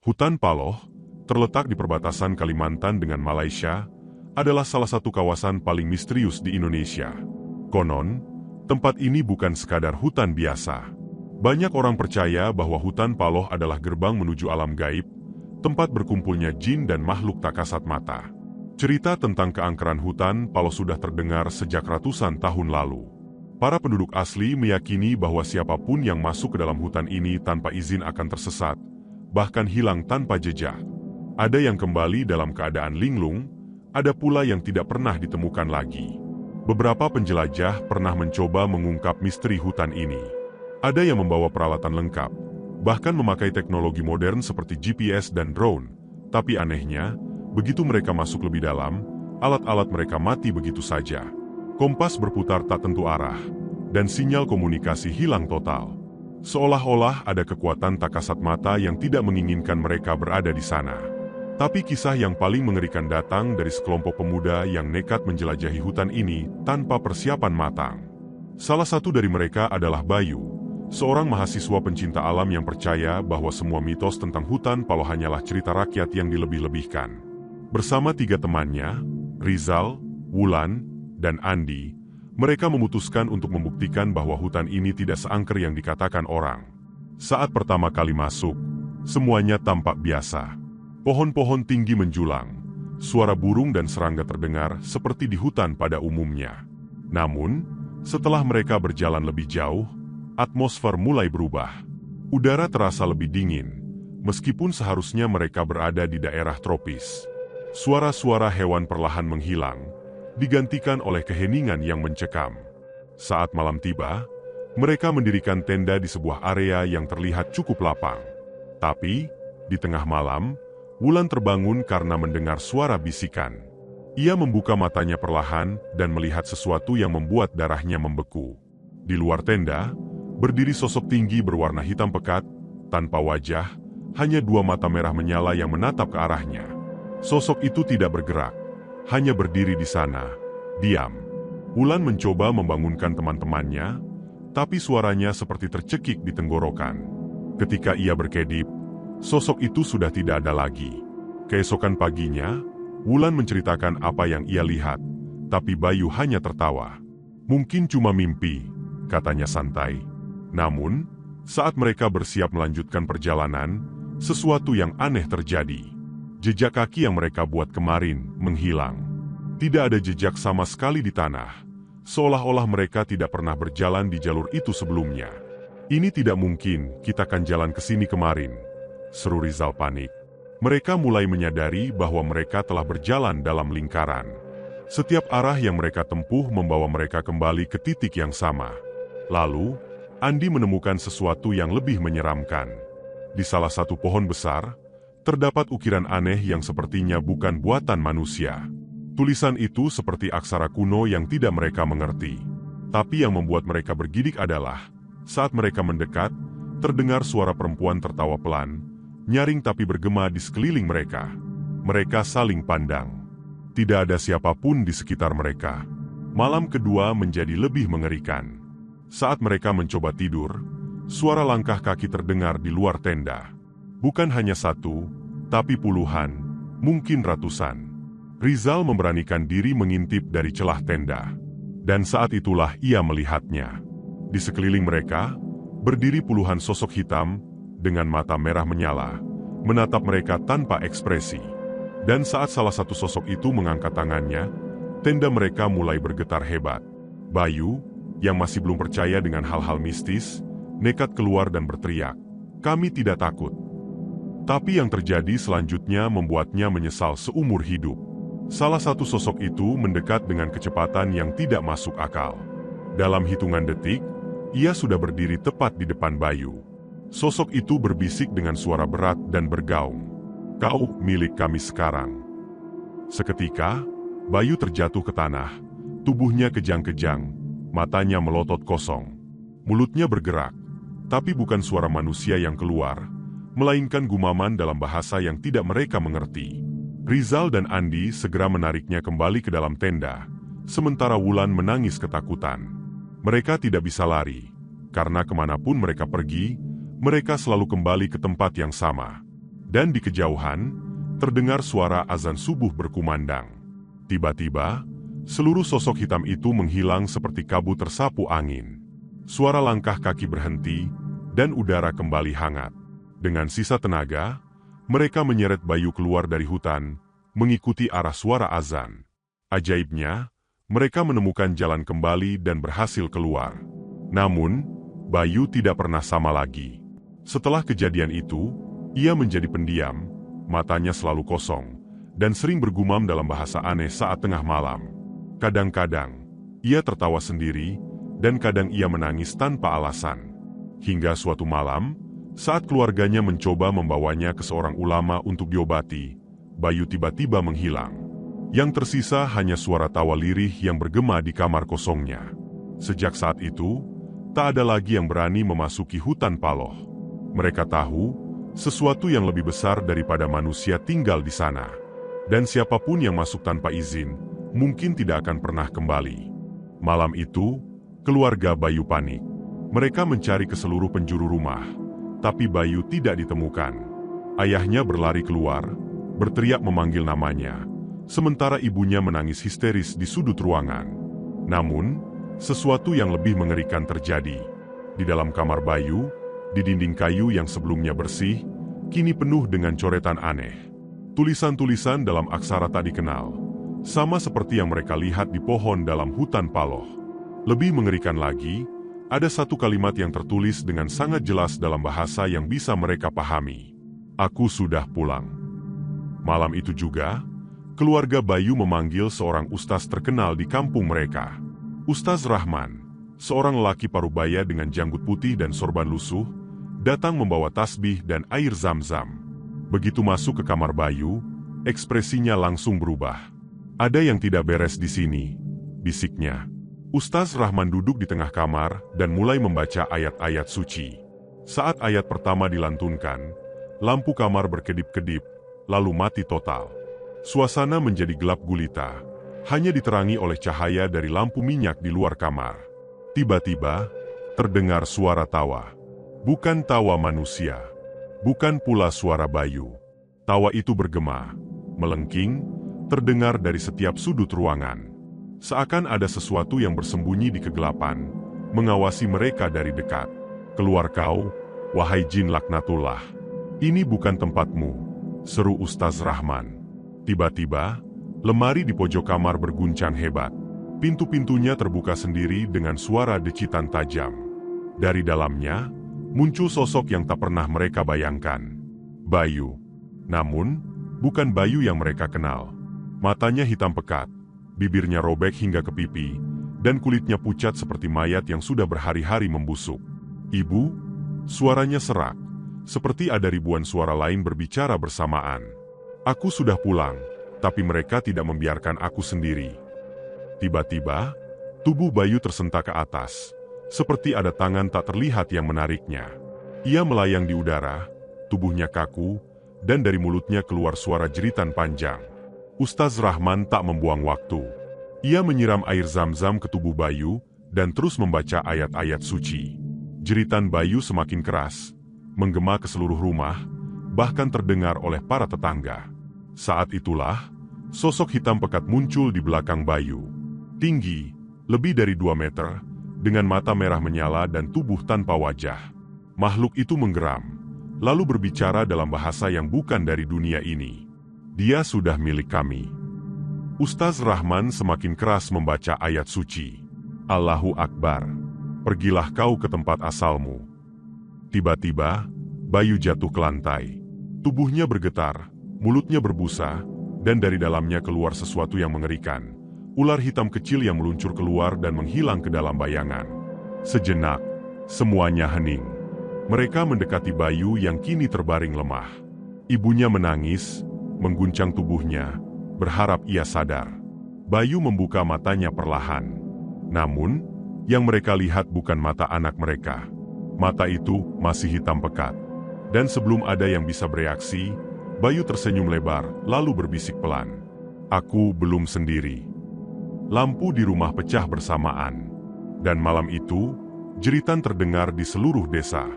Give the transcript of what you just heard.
Hutan Paloh, terletak di perbatasan Kalimantan dengan Malaysia, adalah salah satu kawasan paling misterius di Indonesia. Konon, tempat ini bukan sekadar hutan biasa. Banyak orang percaya bahwa hutan Paloh adalah gerbang menuju alam gaib, tempat berkumpulnya jin dan makhluk tak kasat mata. Cerita tentang keangkeran hutan Paloh sudah terdengar sejak ratusan tahun lalu. Para penduduk asli meyakini bahwa siapapun yang masuk ke dalam hutan ini tanpa izin akan tersesat, bahkan hilang tanpa jejak. Ada yang kembali dalam keadaan linglung, ada pula yang tidak pernah ditemukan lagi. Beberapa penjelajah pernah mencoba mengungkap misteri hutan ini. Ada yang membawa peralatan lengkap, bahkan memakai teknologi modern seperti GPS dan drone. Tapi anehnya, begitu mereka masuk lebih dalam, alat-alat mereka mati begitu saja. Kompas berputar tak tentu arah, dan sinyal komunikasi hilang total. Seolah-olah ada kekuatan tak kasat mata yang tidak menginginkan mereka berada di sana. Tapi kisah yang paling mengerikan datang dari sekelompok pemuda yang nekat menjelajahi hutan ini tanpa persiapan matang. Salah satu dari mereka adalah Bayu, seorang mahasiswa pencinta alam yang percaya bahwa semua mitos tentang hutan Paloh hanyalah cerita rakyat yang dilebih-lebihkan. Bersama 3 temannya, Rizal, Wulan, dan Andi, mereka memutuskan untuk membuktikan bahwa hutan ini tidak seangker yang dikatakan orang. Saat pertama kali masuk, semuanya tampak biasa. Pohon-pohon tinggi menjulang, suara burung dan serangga terdengar seperti di hutan pada umumnya. Namun, setelah mereka berjalan lebih jauh, atmosfer mulai berubah. Udara terasa lebih dingin, meskipun seharusnya mereka berada di daerah tropis. Suara-suara hewan perlahan menghilang, digantikan oleh keheningan yang mencekam. Saat malam tiba, mereka mendirikan tenda di sebuah area yang terlihat cukup lapang. Tapi, di tengah malam, Wulan terbangun karena mendengar suara bisikan. Ia membuka matanya perlahan dan melihat sesuatu yang membuat darahnya membeku. Di luar tenda, berdiri sosok tinggi berwarna hitam pekat, tanpa wajah, hanya 2 mata merah menyala yang menatap ke arahnya. Sosok itu tidak bergerak, hanya berdiri di sana, diam. Wulan mencoba membangunkan teman-temannya, tapi suaranya seperti tercekik di tenggorokan. Ketika ia berkedip, sosok itu sudah tidak ada lagi. Keesokan paginya, Wulan menceritakan apa yang ia lihat, tapi Bayu hanya tertawa. Mungkin cuma mimpi, katanya santai. Namun, saat mereka bersiap melanjutkan perjalanan, sesuatu yang aneh terjadi. Jejak kaki yang mereka buat kemarin menghilang. Tidak ada jejak sama sekali di tanah, seolah-olah mereka tidak pernah berjalan di jalur itu sebelumnya. Ini tidak mungkin, kita kan jalan ke sini kemarin, seru Rizal panik. Mereka mulai menyadari bahwa mereka telah berjalan dalam lingkaran. Setiap arah yang mereka tempuh membawa mereka kembali ke titik yang sama. Lalu, Andi menemukan sesuatu yang lebih menyeramkan. Di salah satu pohon besar, terdapat ukiran aneh yang sepertinya bukan buatan manusia. Tulisan itu seperti aksara kuno yang tidak mereka mengerti. Tapi yang membuat mereka bergidik adalah, saat mereka mendekat, terdengar suara perempuan tertawa pelan, nyaring tapi bergema di sekeliling mereka. Mereka saling pandang. Tidak ada siapapun di sekitar mereka. Malam kedua menjadi lebih mengerikan. Saat mereka mencoba tidur, suara langkah kaki terdengar di luar tenda. Bukan hanya 1, tapi puluhan, mungkin ratusan. Rizal memberanikan diri mengintip dari celah tenda. Dan saat itulah ia melihatnya. Di sekeliling mereka, berdiri puluhan sosok hitam, dengan mata merah menyala, menatap mereka tanpa ekspresi. Dan saat salah satu sosok itu mengangkat tangannya, tenda mereka mulai bergetar hebat. Bayu, yang masih belum percaya dengan hal-hal mistis, nekat keluar dan berteriak, "Kami tidak takut." Tapi yang terjadi selanjutnya membuatnya menyesal seumur hidup. Salah satu sosok itu mendekat dengan kecepatan yang tidak masuk akal. Dalam hitungan detik, ia sudah berdiri tepat di depan Bayu. Sosok itu berbisik dengan suara berat dan bergaung, "Kau milik kami sekarang." Seketika, Bayu terjatuh ke tanah, tubuhnya kejang-kejang, matanya melotot kosong. Mulutnya bergerak, tapi bukan suara manusia yang keluar, melainkan gumaman dalam bahasa yang tidak mereka mengerti. Rizal dan Andi segera menariknya kembali ke dalam tenda, sementara Wulan menangis ketakutan. Mereka tidak bisa lari, karena kemanapun mereka pergi, mereka selalu kembali ke tempat yang sama. Dan di kejauhan, terdengar suara azan subuh berkumandang. Tiba-tiba, seluruh sosok hitam itu menghilang seperti kabut tersapu angin. Suara langkah kaki berhenti, dan udara kembali hangat. Dengan sisa tenaga, mereka menyeret Bayu keluar dari hutan, mengikuti arah suara azan. Ajaibnya, mereka menemukan jalan kembali dan berhasil keluar. Namun, Bayu tidak pernah sama lagi. Setelah kejadian itu, ia menjadi pendiam, matanya selalu kosong, dan sering bergumam dalam bahasa aneh saat tengah malam. Kadang-kadang, ia tertawa sendiri, dan kadang ia menangis tanpa alasan. Hingga suatu malam, saat keluarganya mencoba membawanya ke seorang ulama untuk diobati, Bayu tiba-tiba menghilang. Yang tersisa hanya suara tawa lirih yang bergema di kamar kosongnya. Sejak saat itu, tak ada lagi yang berani memasuki hutan Paloh. Mereka tahu, sesuatu yang lebih besar daripada manusia tinggal di sana. Dan siapapun yang masuk tanpa izin, mungkin tidak akan pernah kembali. Malam itu, keluarga Bayu panik. Mereka mencari ke seluruh penjuru rumah, tapi Bayu tidak ditemukan. Ayahnya berlari keluar, berteriak memanggil namanya, sementara ibunya menangis histeris di sudut ruangan. Namun, sesuatu yang lebih mengerikan terjadi. Di dalam kamar Bayu, di dinding kayu yang sebelumnya bersih, kini penuh dengan coretan aneh. Tulisan-tulisan dalam aksara tak dikenal, sama seperti yang mereka lihat di pohon dalam hutan Paloh. Lebih mengerikan lagi, ada satu kalimat yang tertulis dengan sangat jelas dalam bahasa yang bisa mereka pahami. Aku sudah pulang. Malam itu juga, keluarga Bayu memanggil seorang ustaz terkenal di kampung mereka. Ustaz Rahman, seorang lelaki parubaya dengan janggut putih dan sorban lusuh, datang membawa tasbih dan air zam-zam. Begitu masuk ke kamar Bayu, ekspresinya langsung berubah. Ada yang tidak beres di sini, bisiknya. Ustaz Rahman duduk di tengah kamar dan mulai membaca ayat-ayat suci. Saat ayat pertama dilantunkan, lampu kamar berkedip-kedip, lalu mati total. Suasana menjadi gelap gulita, hanya diterangi oleh cahaya dari lampu minyak di luar kamar. Tiba-tiba, terdengar suara tawa. Bukan tawa manusia, bukan pula suara Bayu. Tawa itu bergema, melengking, terdengar dari setiap sudut ruangan. Seakan ada sesuatu yang bersembunyi di kegelapan, mengawasi mereka dari dekat. Keluar kau, wahai jin laknatullah. Ini bukan tempatmu, seru Ustaz Rahman. Tiba-tiba, lemari di pojok kamar berguncang hebat. Pintu-pintunya terbuka sendiri dengan suara decitan tajam. Dari dalamnya, muncul sosok yang tak pernah mereka bayangkan. Bayu. Namun, bukan Bayu yang mereka kenal. Matanya hitam pekat, bibirnya robek hingga ke pipi, dan kulitnya pucat seperti mayat yang sudah berhari-hari membusuk. Ibu, suaranya serak, seperti ada ribuan suara lain berbicara bersamaan. Aku sudah pulang, tapi mereka tidak membiarkan aku sendiri. Tiba-tiba, tubuh Bayu tersentak ke atas, seperti ada tangan tak terlihat yang menariknya. Ia melayang di udara, tubuhnya kaku, dan dari mulutnya keluar suara jeritan panjang. Ustaz Rahman tak membuang waktu. Ia menyiram air zam-zam ke tubuh Bayu, dan terus membaca ayat-ayat suci. Jeritan Bayu semakin keras, menggema ke seluruh rumah, bahkan terdengar oleh para tetangga. Saat itulah, sosok hitam pekat muncul di belakang Bayu. Tinggi, lebih dari 2 meter, dengan mata merah menyala dan tubuh tanpa wajah. Makhluk itu menggeram, lalu berbicara dalam bahasa yang bukan dari dunia ini. Dia sudah milik kami. Ustaz Rahman semakin keras membaca ayat suci. Allahu Akbar. Pergilah kau ke tempat asalmu. Tiba-tiba, Bayu jatuh ke lantai. Tubuhnya bergetar, mulutnya berbusa, dan dari dalamnya keluar sesuatu yang mengerikan. Ular hitam kecil yang meluncur keluar dan menghilang ke dalam bayangan. Sejenak, semuanya hening. Mereka mendekati Bayu yang kini terbaring lemah. Ibunya menangis, mengguncang tubuhnya, berharap ia sadar. Bayu membuka matanya perlahan. Namun, yang mereka lihat bukan mata anak mereka. Mata itu masih hitam pekat. Dan sebelum ada yang bisa bereaksi, Bayu tersenyum lebar, lalu berbisik pelan. Aku belum sendiri. Lampu di rumah pecah bersamaan. Dan malam itu, jeritan terdengar di seluruh desa.